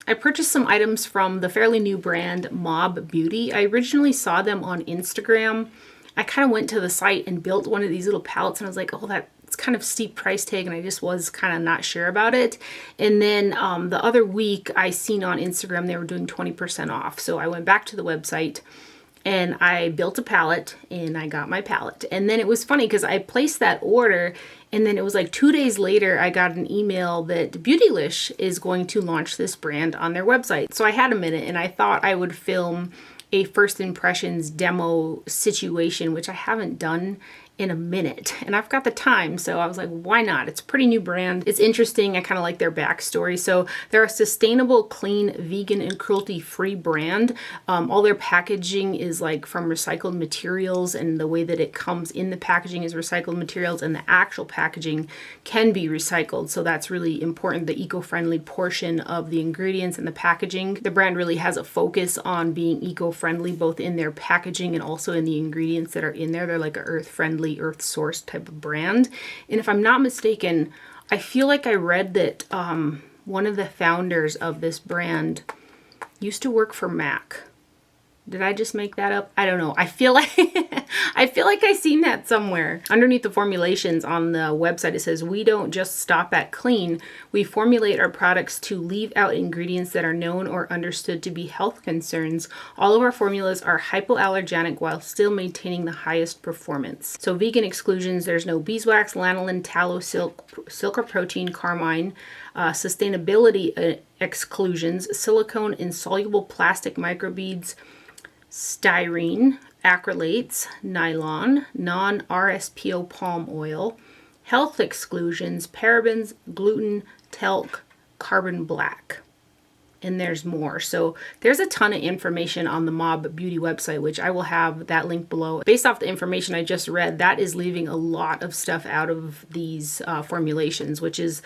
I purchased some items from the fairly new brand Mob Beauty. I originally saw them on Instagram. I kind of went to the site and built one of these little palettes, and I was like, oh, that's kind of steep price tag, and I just was kind of not sure about it. And then the other week I seen on Instagram they were doing 20% off. So I went back to the website and I built a palette and I got my palette. And then it was funny because I placed that order, and then it was like 2 days later I got an email that Beautylish is going to launch this brand on their website. So I had a minute and I thought I would film a first impressions demo situation, which I haven't done in a minute, and I've got the time, so I was like, why not? It's a pretty new brand. It's interesting. I kind of like their backstory. So they're a sustainable, clean, vegan, and cruelty-free brand. All their packaging is like from recycled materials, and the way that it comes in the packaging is recycled materials, and the actual packaging can be recycled. So that's really important, the eco-friendly portion of the ingredients and the packaging. The brand really has a focus on being eco-friendly, both in their packaging and also in the ingredients that are in there. They're like a earth-friendly, earth source type of brand. And if I'm not mistaken, I feel like I read that one of the founders of this brand used to work for MAC. Did I just make that up? I don't know. I feel like I seen that somewhere. Underneath the formulations on the website, it says, we don't just stop at clean. We formulate our products to leave out ingredients that are known or understood to be health concerns. All of our formulas are hypoallergenic while still maintaining the highest performance. So vegan exclusions, there's no beeswax, lanolin, tallow, silk or protein, carmine. Sustainability exclusions, silicone, insoluble plastic microbeads, styrene, acrylates, nylon, non-RSPO palm oil, health exclusions, parabens, gluten, talc, carbon black. And there's more. So there's a ton of information on the Mob Beauty website, which I will have that link below. Based off the information I just read, that is leaving a lot of stuff out of these formulations, which is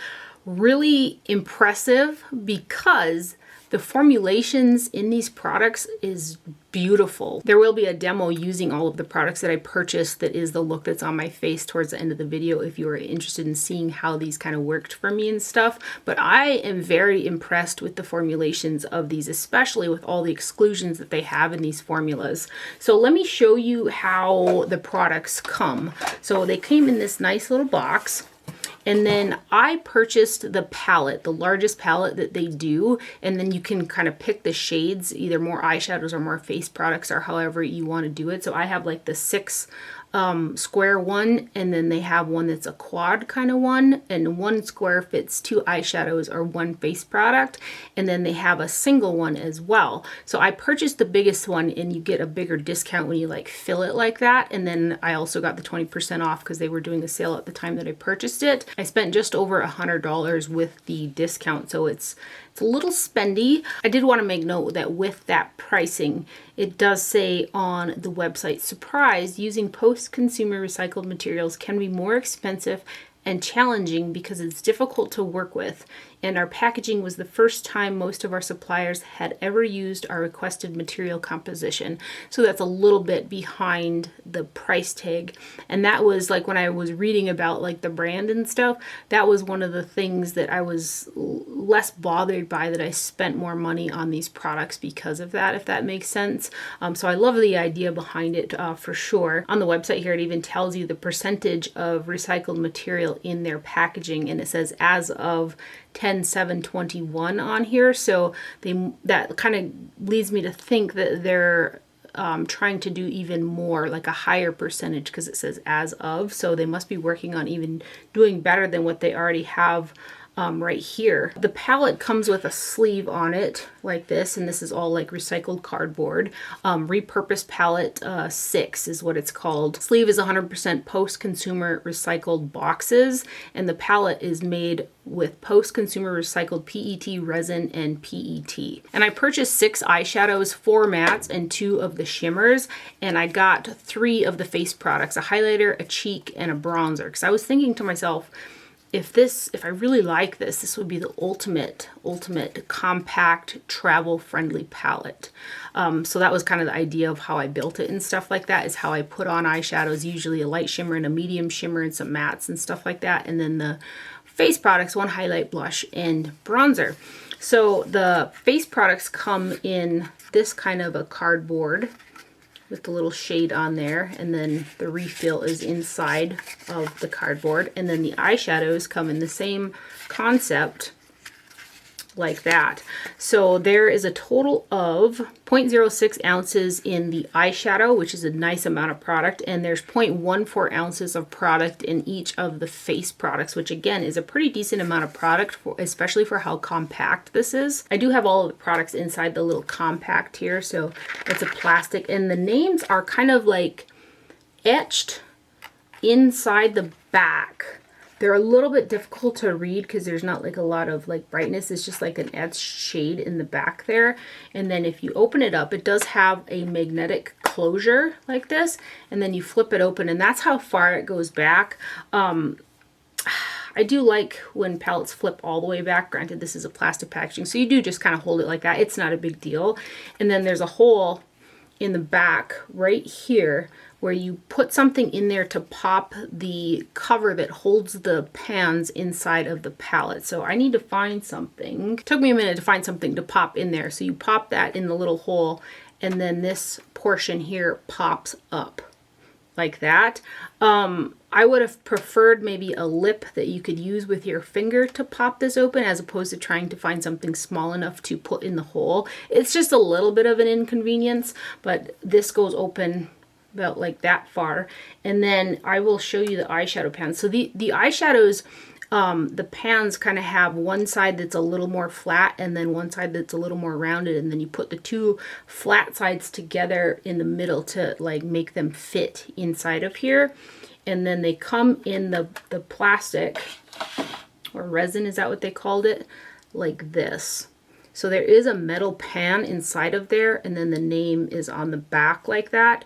really impressive because the formulations in these products is beautiful. There will be a demo using all of the products that I purchased that is the look that's on my face towards the end of the video if you are interested in seeing how these kind of worked for me and stuff. But I am very impressed with the formulations of these, especially with all the exclusions that they have in these formulas. So let me show you how the products come. So they came in this nice little box. And then I purchased the palette, the largest palette that they do, and then you can kind of pick the shades, either more eyeshadows or more face products or however you want to do it. So I have like the 6 square one, and then they have one that's a quad kind of one, and one square fits 2 eyeshadows or 1 face product, and then they have a single one as well. So I purchased the biggest one, and you get a bigger discount when you like fill it like that. And then I also got the 20% off because they were doing a sale at the time that I purchased it. I spent just over $100 with the discount, so it's a little spendy. I did want to make note that with that pricing, it does say on the website, surprise, using post-consumer recycled materials can be more expensive and challenging because it's difficult to work with, and our packaging was the first time most of our suppliers had ever used our requested material composition. So that's a little bit behind the price tag. And that was like when I was reading about like the brand and stuff, that was one of the things that I was less bothered by, that I spent more money on these products because of that, if that makes sense. So I love the idea behind it for sure. On the website here, it even tells you the percentage of recycled material in their packaging, and it says as of 10/7/21 on here. So that kind of leads me to think that they're trying to do even more, like a higher percentage, because it says as of. So they must be working on even doing better than what they already have right here. The palette comes with a sleeve on it like this, and this is all like recycled cardboard. Repurposed palette 6 is what it's called. Sleeve is 100% post-consumer recycled boxes, and the palette is made with post-consumer recycled PET resin and PET. And I purchased 6 eyeshadows, 4 mattes, and 2 of the shimmers, and I got 3 of the face products, a highlighter, a cheek, and a bronzer, because I was thinking to myself, if I really like this would be the ultimate compact, travel-friendly palette. So that was kind of the idea of how I built it and stuff like that, is how I put on eyeshadows, usually a light shimmer and a medium shimmer and some mattes and stuff like that. And then the face products, 1 highlight, blush, and bronzer. So the face products come in this kind of a cardboard with the little shade on there, and then the refill is inside of the cardboard, and then the eyeshadows come in the same concept like that. So there is a total of 0.06 ounces in the eyeshadow, which is a nice amount of product, and there's 0.14 ounces of product in each of the face products, which again is a pretty decent amount of product, especially for how compact this is. I do have all of the products inside the little compact here, so it's a plastic, and the names are kind of like etched inside the back. They're a little bit difficult to read because there's not like a lot of like brightness. It's just like an etched shade in the back there. And then if you open it up, it does have a magnetic closure like this. And then you flip it open, and that's how far it goes back. I do like when palettes flip all the way back. Granted, this is a plastic packaging, so you do just kind of hold it like that. It's not a big deal. And then there's a hole in the back right here where you put something in there to pop the cover that holds the pans inside of the palette. So I need to find something. It took me a minute to find something to pop in there. So you pop that in the little hole, and then this portion here pops up like that. I would have preferred maybe a lip that you could use with your finger to pop this open, as opposed to trying to find something small enough to put in the hole. It's just a little bit of an inconvenience, but this goes open about like that far. And then I will show you the eyeshadow pans. So the eyeshadows, the pans kind of have one side that's a little more flat and then one side that's a little more rounded, and then you put the two flat sides together in the middle to like make them fit inside of here. And then they come in the plastic or resin, is that what they called it? Like this. So there is a metal pan inside of there, and then the name is on the back like that.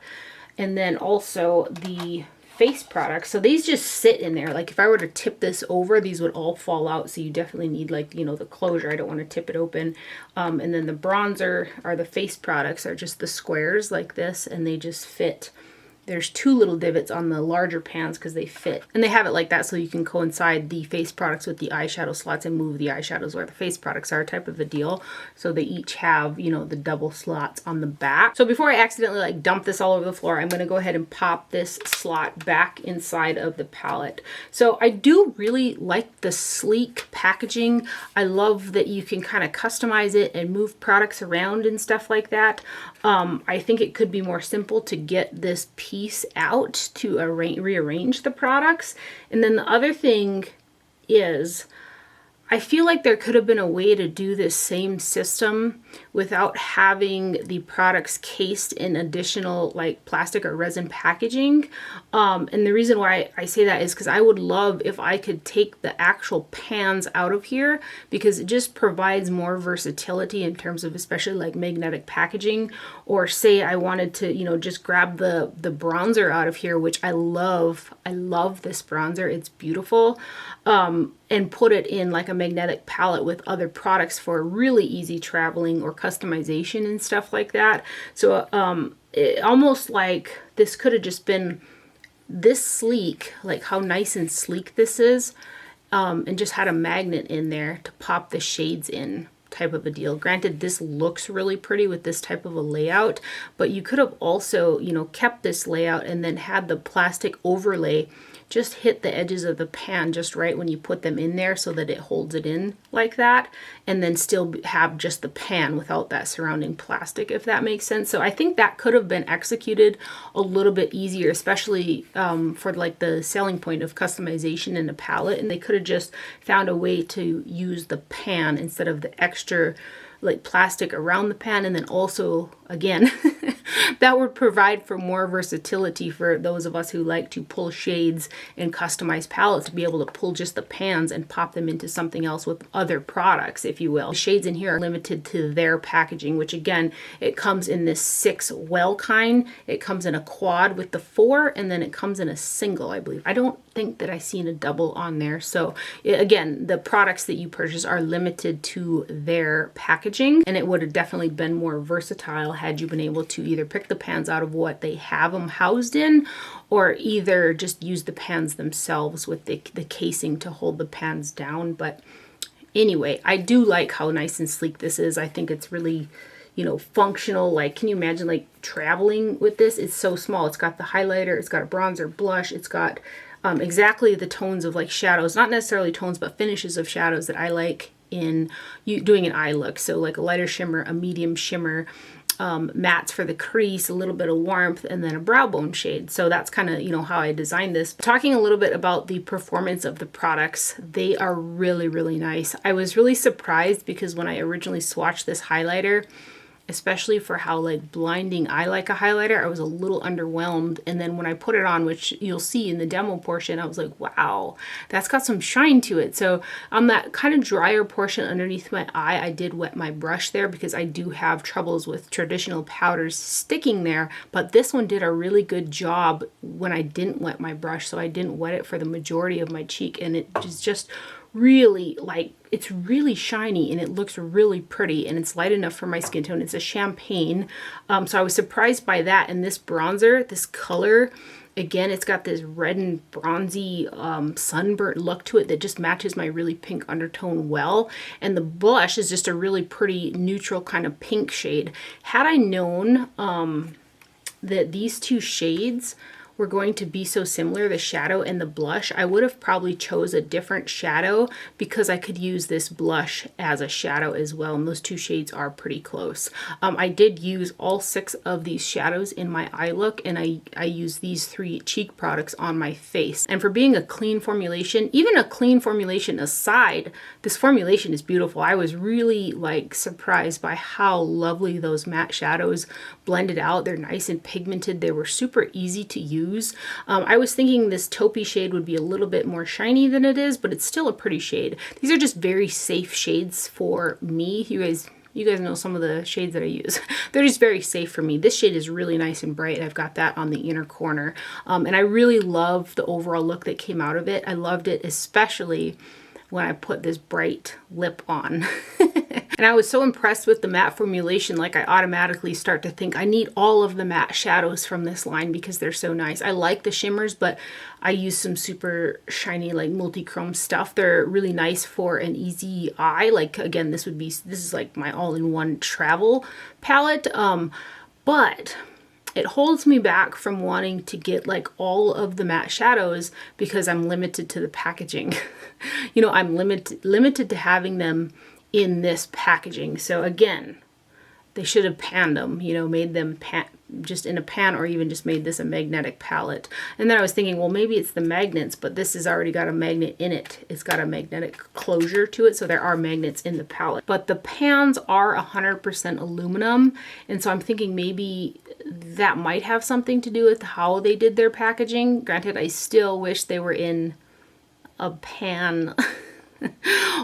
And then also the face products. So these just sit in there. Like if I were to tip this over, these would all fall out. So you definitely need like, you know, the closure. I don't want to tip it open. And then the bronzer, or the face products, are just the squares like this, and they just fit. There's two little divots on the larger pans because they fit. And they have it like that so you can coincide the face products with the eyeshadow slots and move the eyeshadows where the face products are, type of a deal. So they each have, you know, the double slots on the back. So before I accidentally like dump this all over the floor, I'm going to go ahead and pop this slot back inside of the palette. So I do really like the sleek packaging. I love that you can kind of customize it and move products around and stuff like that. I think it could be more simple to get this piece out to rearrange the products. And then the other thing is, I feel like there could have been a way to do this same system without having the products cased in additional like plastic or resin packaging. And the reason why I say that is because I would love if I could take the actual pans out of here, because it just provides more versatility in terms of especially like magnetic packaging. Or say I wanted to, you know, just grab the bronzer out of here, which I love. I love this bronzer. It's beautiful. And put it in like a magnetic palette with other products for really easy traveling or customization and stuff like that. So it almost like this could have just been this sleek, like how nice and sleek this is, and just had a magnet in there to pop the shades in, type of a deal. Granted, this looks really pretty with this type of a layout, but you could have also, you know, kept this layout and then had the plastic overlay just hit the edges of the pan just right when you put them in there so that it holds it in like that, and then still have just the pan without that surrounding plastic, if that makes sense. So I think that could have been executed a little bit easier, especially for like the selling point of customization in a palette, and they could have just found a way to use the pan instead of the extra like plastic around the pan. And then also, again, that would provide for more versatility for those of us who like to pull shades and customize palettes, to be able to pull just the pans and pop them into something else with other products, if you will. The shades in here are limited to their packaging, which again, it comes in this 6 well kind. It comes in a quad with the 4, and then it comes in a single, I believe. I don't think that I seen a double on there. So again, the products that you purchase are limited to their packaging, and it would have definitely been more versatile had you been able to either pick the pans out of what they have them housed in, or either just use the pans themselves with the casing to hold the pans down. But Anyway, I do like how nice and sleek this is. I think it's really, you know, functional. Like, can you imagine like traveling with this? It's so small. It's got the highlighter, it's got a bronzer, blush, it's got exactly the tones of like shadows, not necessarily tones, but finishes of shadows that I like in doing an eye look. So like a lighter shimmer, a medium shimmer, mattes for the crease, a little bit of warmth, and then a brow bone shade. So that's kind of, you know, how I designed this. Talking a little bit about the performance of the products, they are really, really nice. I was really surprised because when I originally swatched this highlighter, especially for how like blinding I like a highlighter, I was a little underwhelmed. And then when I put it on, which you'll see in the demo portion, I was like, wow, that's got some shine to it. So on that kind of drier portion underneath my eye, I did wet my brush there because I do have troubles with traditional powders sticking there. But this one did a really good job when I didn't wet my brush. So I didn't wet it for the majority of my cheek, and it is just really, like, it's really shiny and it looks really pretty, and it's light enough for my skin tone. It's a champagne, so I was surprised by that. And this bronzer, this color, again, it's got this red and bronzy sunburnt look to it that just matches my really pink undertone well. And the blush is just a really pretty neutral kind of pink shade. Had I known that these two shades were going to be so similar, the shadow and the blush, I would have probably chose a different shadow because I could use this blush as a shadow as well, and those two shades are pretty close. I did use all 6 of these shadows in my eye look, and I used these 3 cheek products on my face. And for being a clean formulation, even a clean formulation aside, this formulation is beautiful. I was really like surprised by how lovely those matte shadows blended out. They're nice and pigmented. They were super easy to use. I was thinking this taupey shade would be a little bit more shiny than it is, but it's still a pretty shade. These are just very safe shades for me. You guys know some of the shades that I use. They're just very safe for me. This shade is really nice and bright. I've got that on the inner corner. And I really love the overall look that came out of it. I loved it especially when I put this bright lip on. And I was so impressed with the matte formulation, like I automatically start to think I need all of the matte shadows from this line because they're so nice. I like the shimmers, but I use some super shiny like multi-chrome stuff. They're really nice for an easy eye. Like again, this is like my all-in-one travel palette. But it holds me back from wanting to get like all of the matte shadows because I'm limited to the packaging. You know, I'm limited to having them in this packaging. So again, they should have panned them, you know, made them just in a pan, or even just made this a magnetic palette. And then I was thinking, well, maybe it's the magnets, but this has already got a magnet in it. It's got a magnetic closure to it, so there are magnets in the palette. But the pans are 100% aluminum, and so I'm thinking maybe that might have something to do with how they did their packaging. Granted, I still wish they were in a pan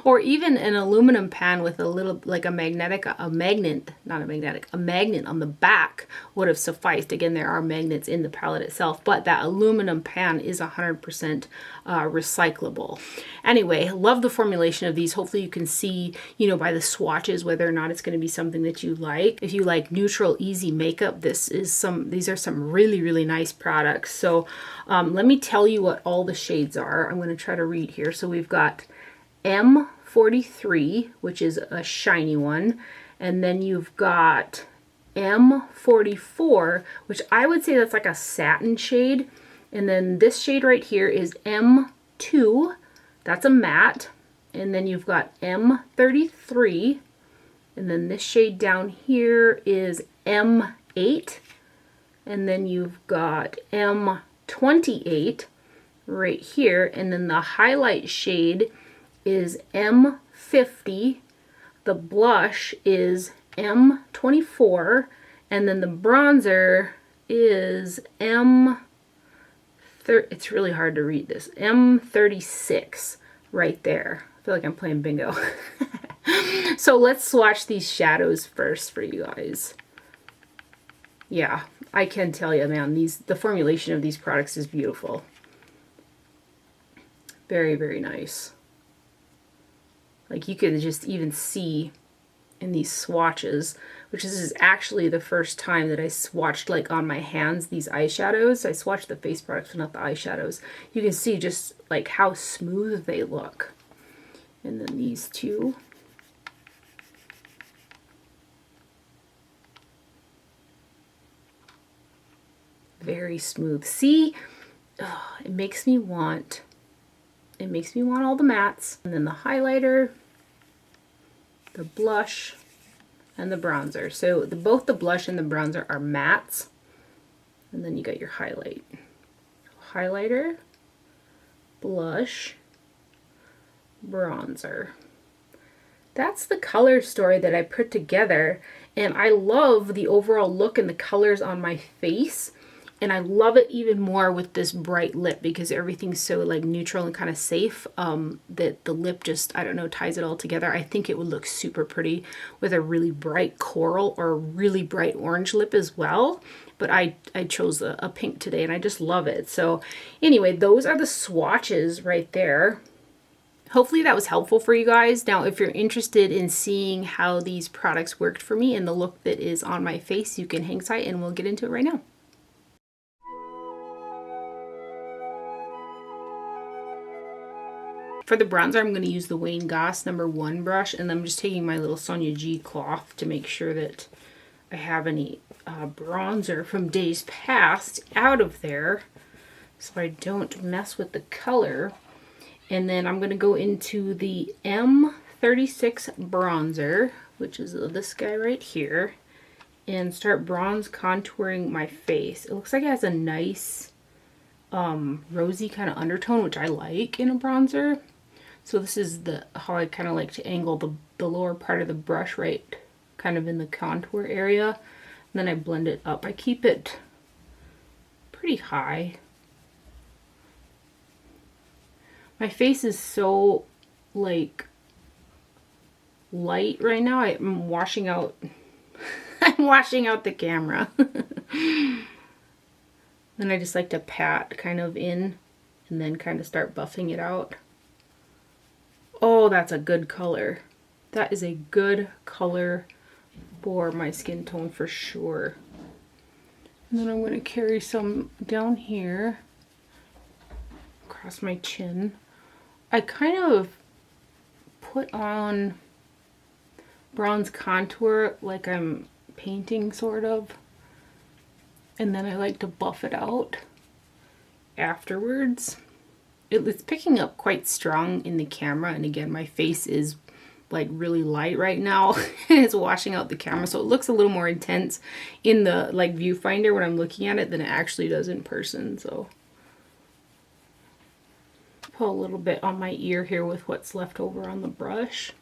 or even an aluminum pan with a little, like a magnet on the back would have sufficed. Again, there are magnets in the palette itself, but that aluminum pan is 100% recyclable. Anyway, love the formulation of these. Hopefully you can see, you know, by the swatches whether or not it's going to be something that you like. If you like neutral, easy makeup, these are some really, really nice products. So let me tell you what all the shades are. I'm going to try to read here. So we've got M43, which is a shiny one, and then you've got M44, which I would say that's like a satin shade, and then this shade right here is M2, that's a matte, and then you've got M33, and then this shade down here is M8, and then you've got M28 right here, and then the highlight shade is M50, the blush is M24, and then the bronzer is it's really hard to read this, M36 right there. I feel like I'm playing bingo. So let's swatch these shadows first for you guys. Yeah, I can tell you, man, the formulation of these products is beautiful. Very, very nice. Like you can just even see in these swatches, which this is actually the first time that I swatched like on my hands these eyeshadows. I swatched the face products but not the eyeshadows. You can see just like how smooth they look. And then these two. Very smooth. See, oh, it makes me want all the mattes. And then the highlighter, the blush, and the bronzer. So both the blush and the bronzer are mattes. And then you got your highlight. Highlighter, blush, bronzer. That's the color story that I put together, and I love the overall look and the colors on my face, and I love it even more with this bright lip because everything's so like neutral and kind of safe, that the lip just, I don't know, ties it all together. I think it would look super pretty with a really bright coral or a really bright orange lip as well. But I chose a pink today and I just love it. So anyway, those are the swatches right there. Hopefully that was helpful for you guys. Now, if you're interested in seeing how these products worked for me and the look that is on my face, you can hang tight and we'll get into it right now. For the bronzer, I'm going to use the Wayne Goss #1 brush, and I'm just taking my little Sonia G cloth to make sure that I have any bronzer from days past out of there so I don't mess with the color. And then I'm going to go into the M36 bronzer, which is this guy right here, and start bronze contouring my face. It looks like it has a nice rosy kind of undertone, which I like in a bronzer. So this is how I kind of like to angle the lower part of the brush right kind of in the contour area. And then I blend it up. I keep it pretty high. My face is so like light right now. I'm washing out I'm washing out the camera. Then I just like to pat kind of in and then kind of start buffing it out. Oh, that's a good color. That is a good color for my skin tone for sure. And then I'm going to carry some down here across my chin. I kind of put on bronze contour like I'm painting sort of, and then I like to buff it out afterwards. It's picking up quite strong in the camera, and again my face is like really light right now and it's washing out the camera, so it looks a little more intense in the like viewfinder when I'm looking at it than it actually does in person. So pull a little bit on my ear here with what's left over on the brush.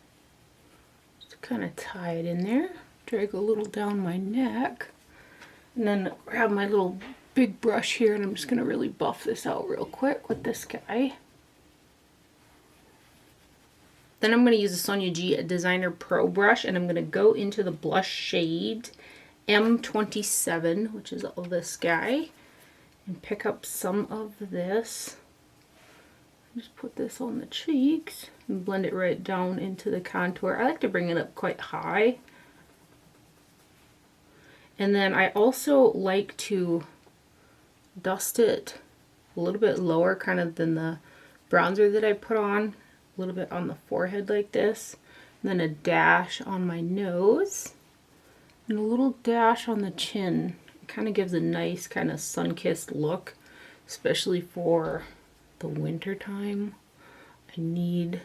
Just kind of tie it in there, drag a little down my neck, and then grab my little big brush here, and I'm just going to really buff this out real quick with this guy. Then I'm going to use a Sonia G Designer Pro brush, and I'm going to go into the blush shade M27, which is all this guy, and pick up some of this. Just put this on the cheeks and blend it right down into the contour. I like to bring it up quite high. And then I also like to dust it a little bit lower kind of than the bronzer that I put on. A little bit on the forehead like this. And then a dash on my nose. And a little dash on the chin. It kind of gives a nice kind of sun-kissed look, especially for the winter time. I need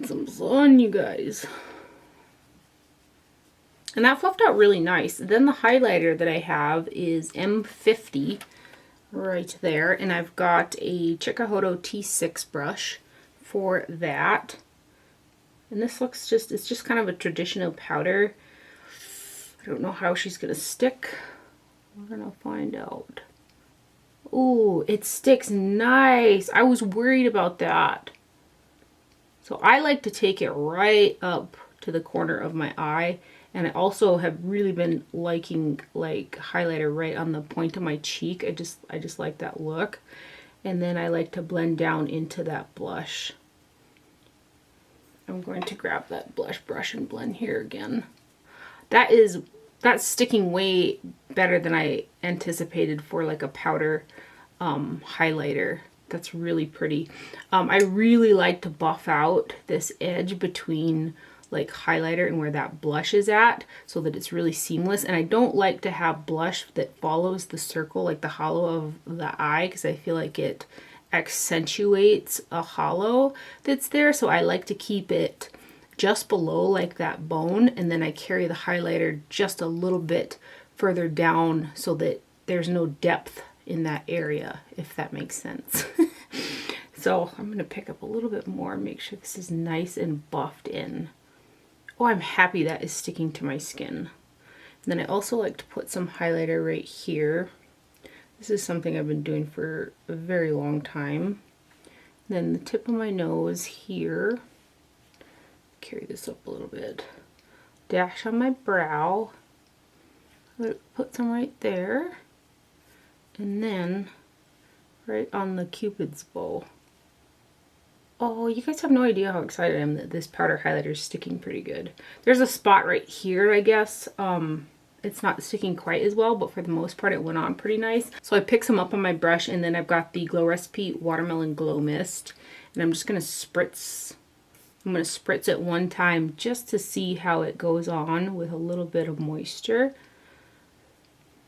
some sun, you guys. And that fluffed out really nice. Then the highlighter that I have is M50 right there, and I've got a Chikuhodo T6 brush for that. And this looks just, it's just kind of a traditional powder. I don't know how she's gonna stick. We're gonna find out. Ooh, it sticks nice. I was worried about that. So I like to take it right up to the corner of my eye. And I also have really been liking like highlighter right on the point of my cheek. I just like that look. And then I like to blend down into that blush. I'm going to grab that blush brush and blend here again. That's sticking way better than I anticipated for like a powder highlighter. That's really pretty. I really like to buff out this edge between like highlighter and where that blush is at so that it's really seamless. And I don't like to have blush that follows the circle, like the hollow of the eye, because I feel like it accentuates a hollow that's there. So I like to keep it just below like that bone, and then I carry the highlighter just a little bit further down so that there's no depth in that area, if that makes sense. So I'm going to pick up a little bit more, make sure this is nice and buffed in. Oh, I'm happy that is sticking to my skin. And then I also like to put some highlighter right here. This is something I've been doing for a very long time. Then the tip of my nose here. Carry this up a little bit. Dash on my brow. Put some right there. And then right on the Cupid's bow. Oh, you guys have no idea how excited I am that this powder highlighter is sticking pretty good. There's a spot right here, I guess. It's not sticking quite as well, but for the most part it went on pretty nice. So I pick some up on my brush, and then I've got the Glow Recipe Watermelon Glow Mist. And I'm just going to spritz. I'm going to spritz it one time just to see how it goes on with a little bit of moisture.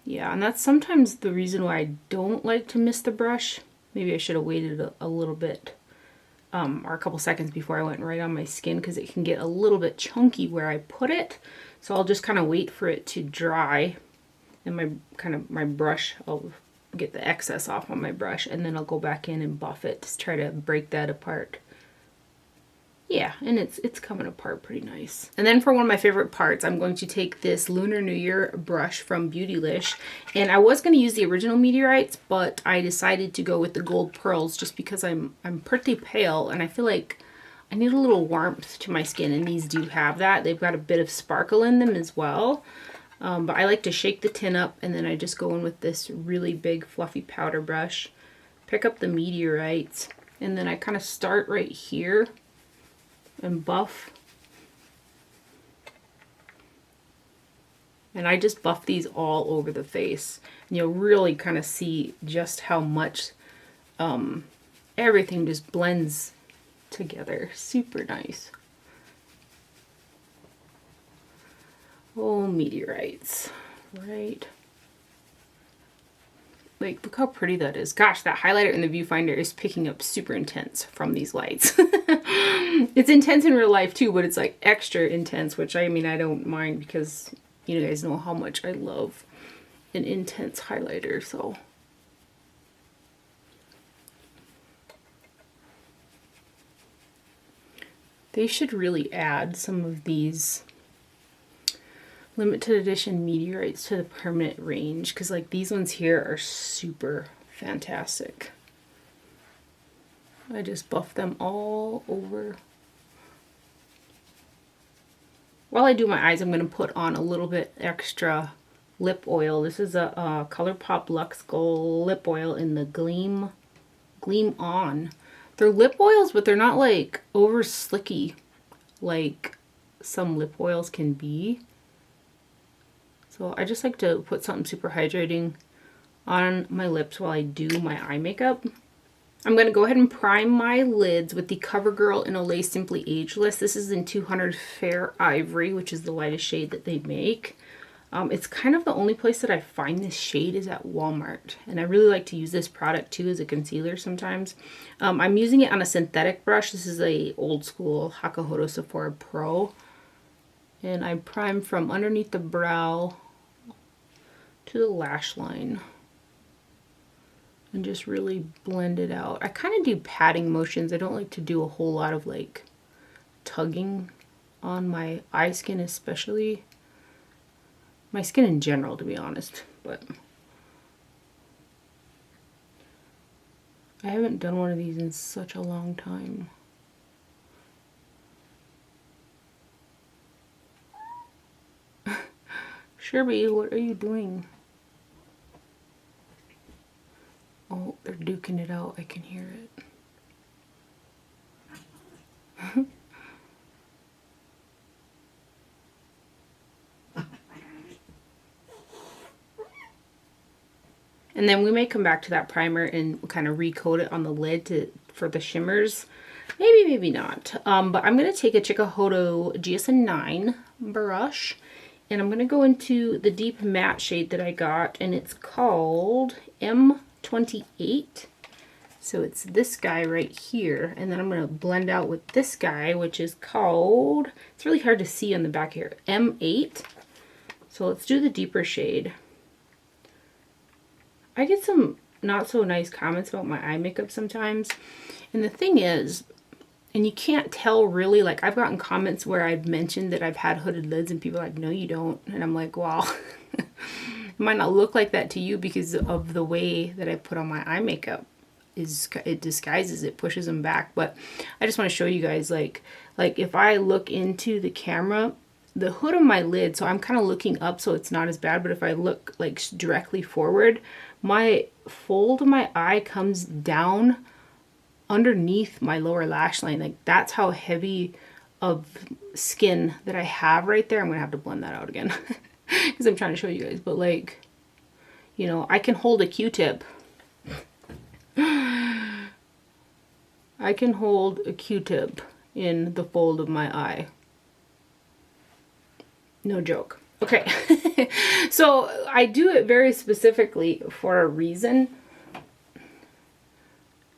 Yeah, and that's sometimes the reason why I don't like to mist the brush. Maybe I should have waited a little bit. Or a couple seconds before I went right on my skin, because it can get a little bit chunky where I put it. So I'll just kind of wait for it to dry, and my brush, I'll get the excess off on my brush, and then I'll go back in and buff it to try to break that apart. Yeah, and it's coming apart pretty nice. And then for one of my favorite parts, I'm going to take this Lunar New Year brush from Beautylish. And I was going to use the original meteorites, but I decided to go with the gold pearls just because I'm pretty pale, and I feel like I need a little warmth to my skin, and these do have that. They've got a bit of sparkle in them as well. But I like to shake the tin up, and then I just go in with this really big fluffy powder brush, pick up the meteorites, and then I kind of start right here and buff. And I just buff these all over the face. And you'll really kind of see just how much everything just blends together. Super nice. Oh, meteorites. Right. Like, look how pretty that is. Gosh, that highlighter in the viewfinder is picking up super intense from these lights. It's intense in real life too, but it's like extra intense, which I mean, I don't mind because you guys know how much I love an intense highlighter, so. They should really add some of these limited edition meteorites to the permanent range, because like these ones here are super fantastic. I just buff them all over. While I do my eyes, I'm going to put on a little bit extra lip oil. This is a Colourpop Lux Glip Oil in the Gleam On. They're lip oils, but they're not like over slicky like some lip oils can be. So I just like to put something super hydrating on my lips while I do my eye makeup. I'm going to go ahead and prime my lids with the CoverGirl in Olay Simply Ageless. This is in 200 Fair Ivory, which is the lightest shade that they make. It's kind of the only place that I find this shade is at Walmart. And I really like to use this product too as a concealer sometimes. I'm using it on a synthetic brush. This is a old school Hakuhodo Sephora Pro. And I prime from underneath the brow to the lash line. And just really blend it out. I kind of do patting motions. I don't like to do a whole lot of like tugging on my eye skin especially. My skin in general, to be honest, but I haven't done one of these in such a long time. Sherby, what are you doing? Oh, they're duking it out. I can hear it. And then we may come back to that primer and kind of recoat it on the lid for the shimmers. Maybe, maybe not. But I'm going to take a Chikuhodo GSN9 brush, and I'm going to go into the deep matte shade that I got, and it's called M28. So it's this guy right here, and then I'm going to blend out with this guy, which is called, it's really hard to see on the back here, M8. So let's do the deeper shade. I get some not so nice comments about my eye makeup sometimes, and the thing is, and you can't tell really, like I've gotten comments where I've mentioned that I've had hooded lids and people are like, no you don't, and I'm like, well, it might not look like that to you because of the way that I put on my eye makeup. It disguises it, pushes them back. But I just want to show you guys, like if I look into the camera, the hood of my lid, so I'm kind of looking up so it's not as bad, but if I look like directly forward, my fold of my eye comes down underneath my lower lash line. Like that's how heavy of skin that I have right there. I'm gonna have to blend that out again because I'm trying to show you guys, but like, you know, I can hold a Q-tip. I can hold a Q-tip in the fold of my eye. No joke. Okay. So I do it very specifically for a reason.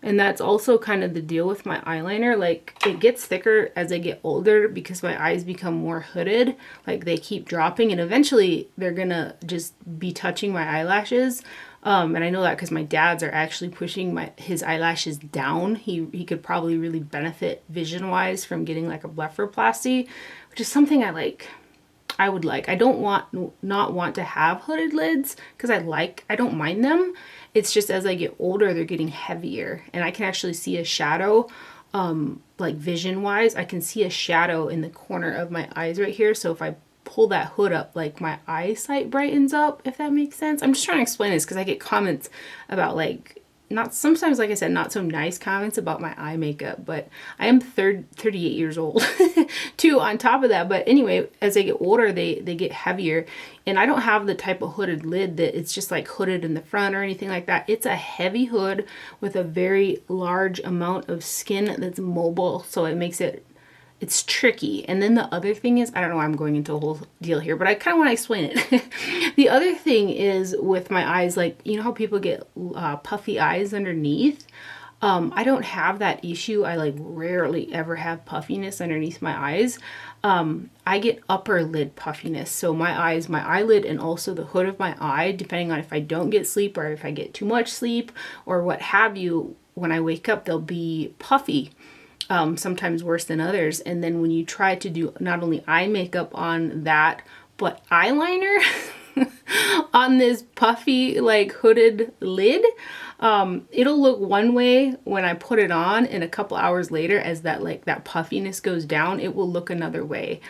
And that's also kind of the deal with my eyeliner. Like it gets thicker as I get older because my eyes become more hooded. Like they keep dropping and eventually they're gonna just be touching my eyelashes. And I know that because my dad's are actually pushing his eyelashes down. He could probably really benefit vision wise from getting like a blepharoplasty, which is something I would like. I don't not want to have hooded lids because I don't mind them. It's just as I get older, they're getting heavier, and I can actually see a shadow, like vision wise, I can see a shadow in the corner of my eyes right here. So if I pull that hood up, like my eyesight brightens up, if that makes sense. I'm just trying to explain this because I get comments about like, sometimes, like I said, not so nice comments about my eye makeup, but I am 38 years old too on top of that. But anyway, as I get older, they get heavier, and I don't have the type of hooded lid that it's just like hooded in the front or anything like that. It's a heavy hood with a very large amount of skin that's mobile, so it makes it's tricky. And then the other thing is, I don't know why I'm going into a whole deal here, but I kind of want to explain it. The other thing is with my eyes, like, you know how people get puffy eyes underneath? I don't have that issue. I like rarely ever have puffiness underneath my eyes. I get upper lid puffiness. So my eyes, my eyelid, and also the hood of my eye, depending on if I don't get sleep or if I get too much sleep or what have you, when I wake up, they'll be puffy. Sometimes worse than others. And then when you try to do not only eye makeup on that, but eyeliner on this puffy, like hooded lid, it'll look one way when I put it on, and a couple hours later, as that puffiness goes down, it will look another way.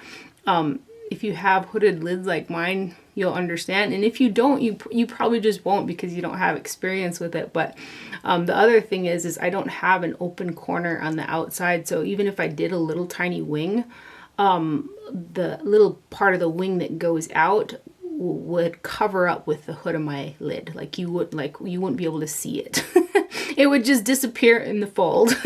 If you have hooded lids like mine, you'll understand. And if you don't, you probably just won't because you don't have experience with it. But the other thing is I don't have an open corner on the outside. So even if I did a little tiny wing, the little part of the wing that goes out would cover up with the hood of my lid. You wouldn't be able to see it. It would just disappear in the fold.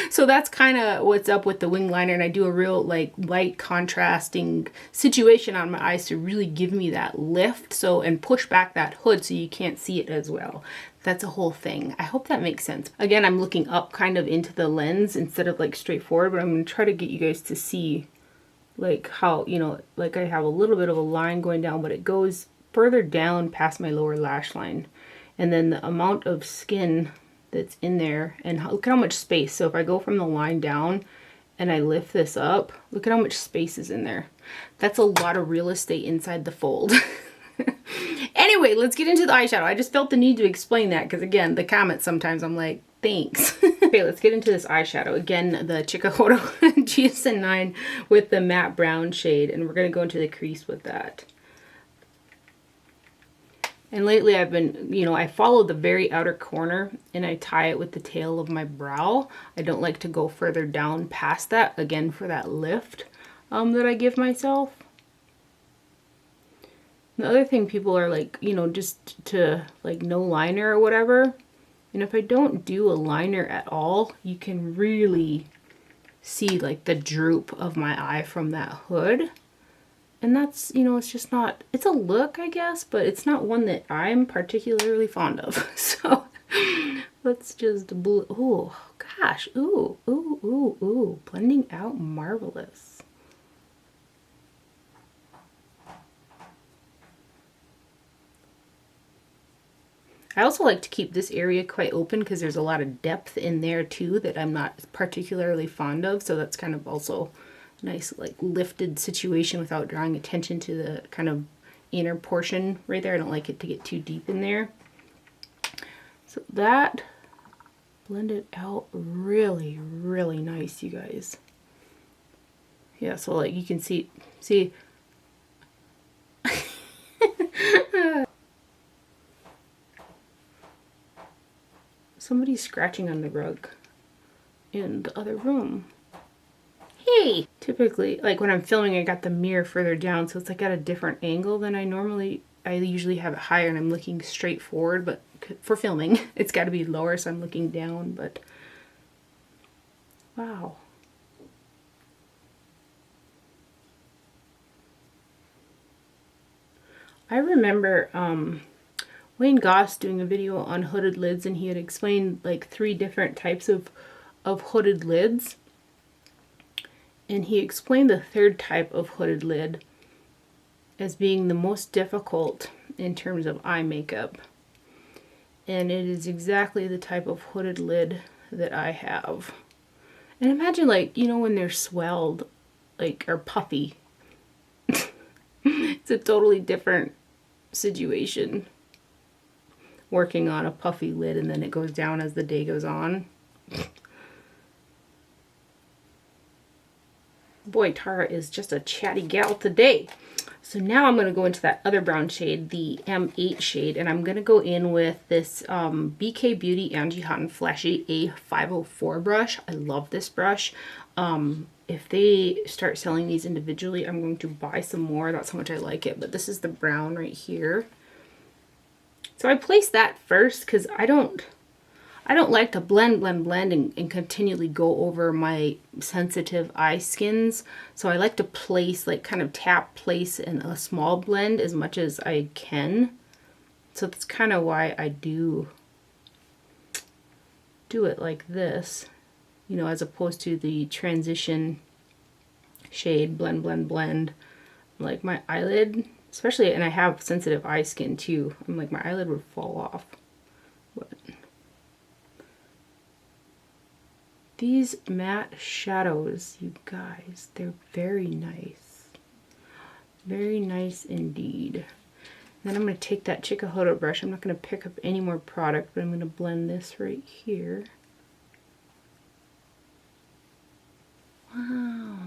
So that's kind of what's up with the wing liner, and I do a real like light contrasting situation on my eyes to really give me that lift, and push back that hood so you can't see it as well. That's a whole thing. I hope that makes sense. Again, I'm looking up kind of into the lens instead of like straight forward, but I'm going to try to get you guys to see like how, you know, like I have a little bit of a line going down, but it goes further down past my lower lash line. And then the amount of skin that's in there, and look at how much space. So if I go from the line down and I lift this up, look at how much space is in there. That's a lot of real estate inside the fold. Anyway, let's get into the eyeshadow. I just felt the need to explain that because, again, the comments sometimes I'm like, thanks. Okay, let's get into this eyeshadow. Again, the Chikuhodo GSN9 with the matte brown shade, and we're going to go into the crease with that. And lately I've been, you know, I follow the very outer corner and I tie it with the tail of my brow. I don't like to go further down past that, again, for that lift that I give myself. The other thing people are like, you know, just to like no liner or whatever. And if I don't do a liner at all, you can really see like the droop of my eye from that hood. And that's, you know, it's just not, it's a look, I guess, but it's not one that I'm particularly fond of. So let's just, oh gosh, ooh, ooh, ooh, ooh, blending out marvelous. I also like to keep this area quite open because there's a lot of depth in there too that I'm not particularly fond of. So that's kind of also a nice like lifted situation without drawing attention to the kind of inner portion right there. I don't like it to get too deep in there. So that blended out really, really nice, you guys. Yeah, so like you can see somebody's scratching on the rug in the other room. Hey! Typically, like when I'm filming, I got the mirror further down, so it's like at a different angle than I usually have it higher and I'm looking straight forward, but for filming, it's got to be lower, so I'm looking down, but wow. I remember Wayne Goss doing a video on hooded lids, and he had explained like 3 different types of hooded lids. And he explained the 3rd type of hooded lid as being the most difficult in terms of eye makeup. And it is exactly the type of hooded lid that I have. And imagine, like, you know, when they're swelled, like, or puffy. It's a totally different situation. Working on a puffy lid and then it goes down as the day goes on. Boy, Tara is just a chatty gal today. So now I'm going to go into that other brown shade, the M8 shade, and I'm going to go in with this BK Beauty Angie Hot and Flashy A504 brush. I love this brush. If they start selling these individually, I'm going to buy some more. That's how much I like it. But this is the brown right here. So I placed that first because I don't like to blend and continually go over my sensitive eye skins. So I like to place, like kind of place in a small blend as much as I can. So that's kind of why I do it like this, you know, as opposed to the transition shade blend. Like my eyelid, especially, and I have sensitive eye skin too. I'm like, my eyelid would fall off. But these matte shadows, you guys, they're very nice. Very nice indeed. Then I'm going to take that Chikuhodo brush. I'm not going to pick up any more product, but I'm going to blend this right here. Wow.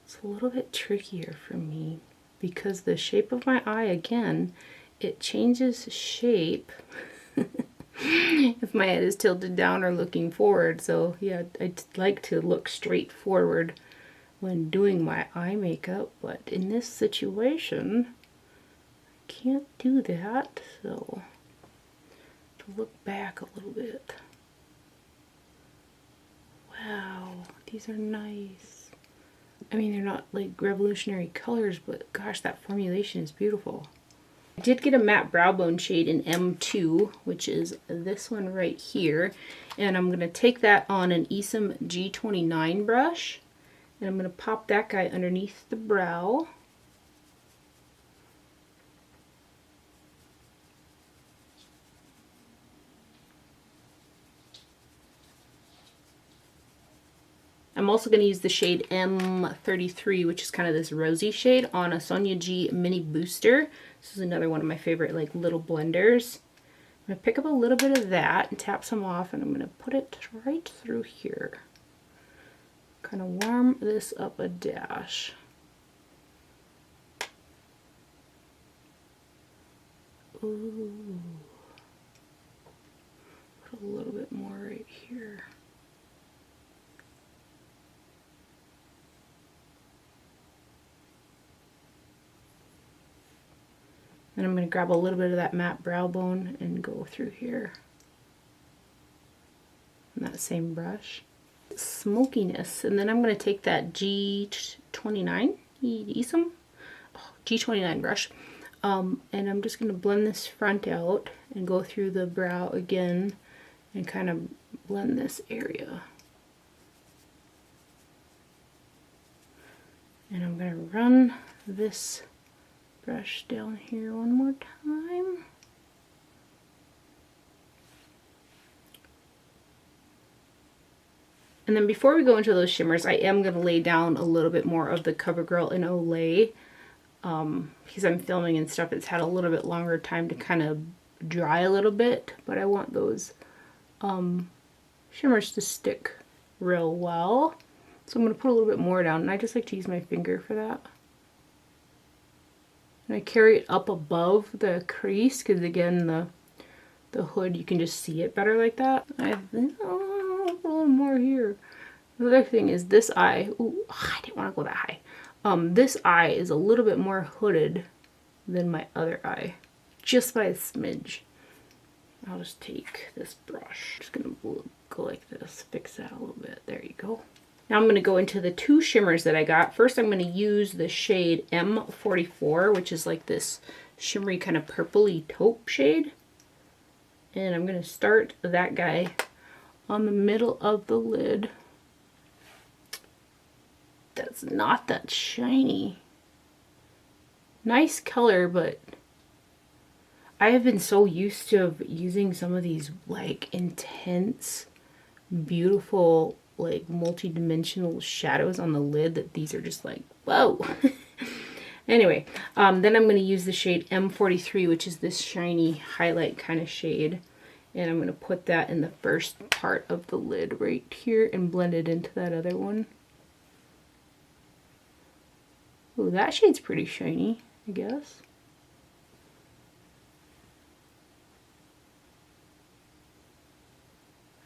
It's a little bit trickier for me because the shape of my eye, again, it changes shape if my head is tilted down or looking forward. So yeah, I like to look straight forward when doing my eye makeup, but in this situation, I can't do that, so to look back a little bit. Wow, these are nice. I mean, they're not like revolutionary colors, but gosh, that formulation is beautiful. I did get a matte brow bone shade in M2, which is this one right here. And I'm going to take that on an Esom G29 brush. And I'm going to pop that guy underneath the brow. I'm also going to use the shade M33, which is kind of this rosy shade, on a Sonia G Mini Booster. This is another one of my favorite like little blenders. I'm going to pick up a little bit of that and tap some off, and I'm going to put it right through here. Kind of warm this up a dash. Ooh. Put a little bit more right here. And I'm going to grab a little bit of that matte brow bone and go through here. And that same brush. Smokiness. And then I'm going to take that G29, G29 brush. And I'm just going to blend this front out and go through the brow again and kind of blend this area. And I'm going to run this brush down here one more time. And then before we go into those shimmers, I am going to lay down a little bit more of the CoverGirl in Olay. Because I'm filming and stuff, it's had a little bit longer time to kind of dry a little bit. But I want those shimmers to stick real well. So I'm going to put a little bit more down. And I just like to use my finger for that. And I carry it up above the crease because, again, the hood, you can just see it better like that. I have a little more here. The other thing is this eye. Ooh, I didn't want to go that high. This eye is a little bit more hooded than my other eye. Just by a smidge. I'll just take this brush. Just going to go like this. Fix that a little bit. There you go. Now I'm going to go into the two shimmers that I got. First I'm going to use the shade M44, which is like this shimmery kind of purpley taupe shade. And I'm going to start that guy on the middle of the lid. That's not that shiny. Nice color, but I have been so used to using some of these like intense, beautiful, like multi-dimensional shadows on the lid that these are just like, whoa. Anyway, then I'm going to use the shade M43, which is this shiny highlight kind of shade. And I'm going to put that in the first part of the lid right here and blend it into that other one. Ooh, that shade's pretty shiny, I guess.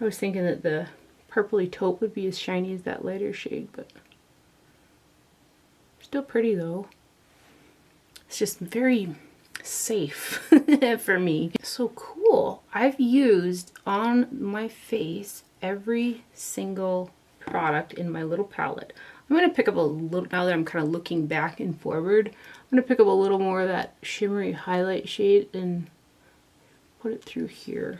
I was thinking that the purpley taupe would be as shiny as that lighter shade, but still pretty though. It's just very safe for me. So cool. I've used on my face every single product in my little palette. I'm going to pick up a little, now that I'm kind of looking back and forward, I'm going to pick up a little more of that shimmery highlight shade and put it through here.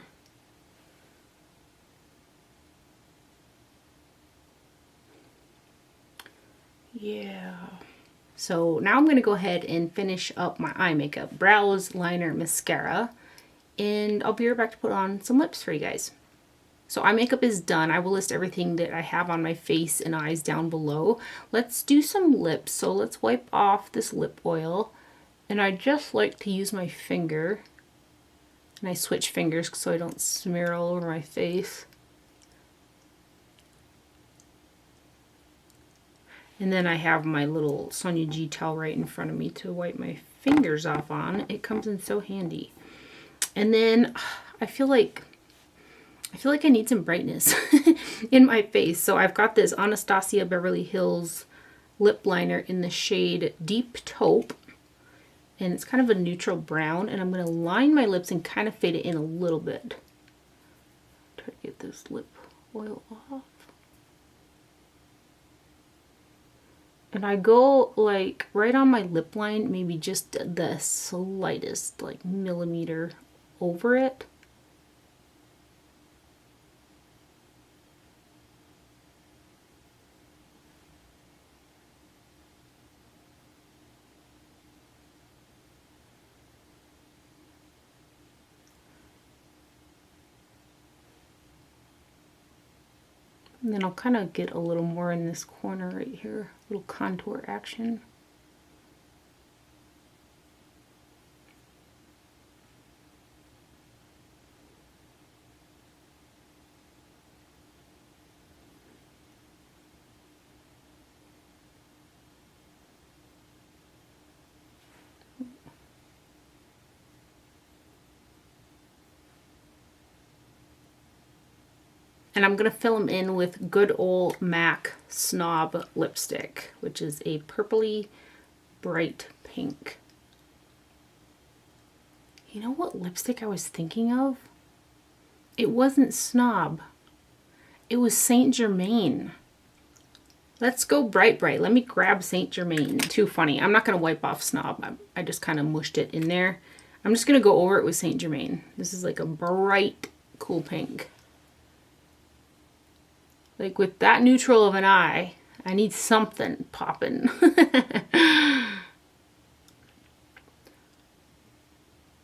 Yeah. So now I'm going to go ahead and finish up my eye makeup, brows, liner, mascara, and I'll be right back to put on some lips for you guys. So eye makeup is done. I will list everything that I have on my face and eyes down below. Let's do some lips. So let's wipe off this lip oil. And I just like to use my finger. And I switch fingers so I don't smear all over my face. And then I have my little Sonia G towel right in front of me to wipe my fingers off on. It comes in so handy. And then I feel like I need some brightness in my face. So I've got this Anastasia Beverly Hills lip liner in the shade Deep Taupe. And it's kind of a neutral brown. And I'm going to line my lips and kind of fade it in a little bit. Try to get this lip oil off. And I go like right on my lip line, maybe just the slightest like millimeter over it. And then I'll kind of get a little more in this corner right here, a little contour action. And I'm going to fill them in with good old MAC Snob lipstick, which is a purpley bright pink. You know what lipstick I was thinking of? It wasn't Snob. It was Saint Germain. Let's go Bright Bright. Let me grab Saint Germain. Too funny. I'm not going to wipe off Snob. I just kind of mushed it in there. I'm just going to go over it with Saint Germain. This is like a bright, cool pink. Like with that neutral of an eye, I need something popping.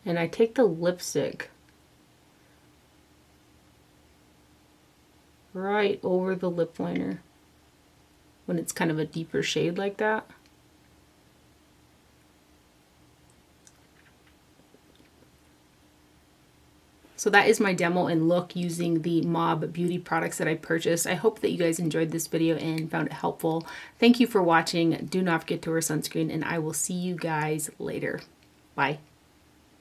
And I take the lipstick right over the lip liner when it's kind of a deeper shade like that. So that is my demo and look using the Mob Beauty products that I purchased. I hope that you guys enjoyed this video and found it helpful. Thank you for watching. Do not forget to wear sunscreen, and I will see you guys later. Bye.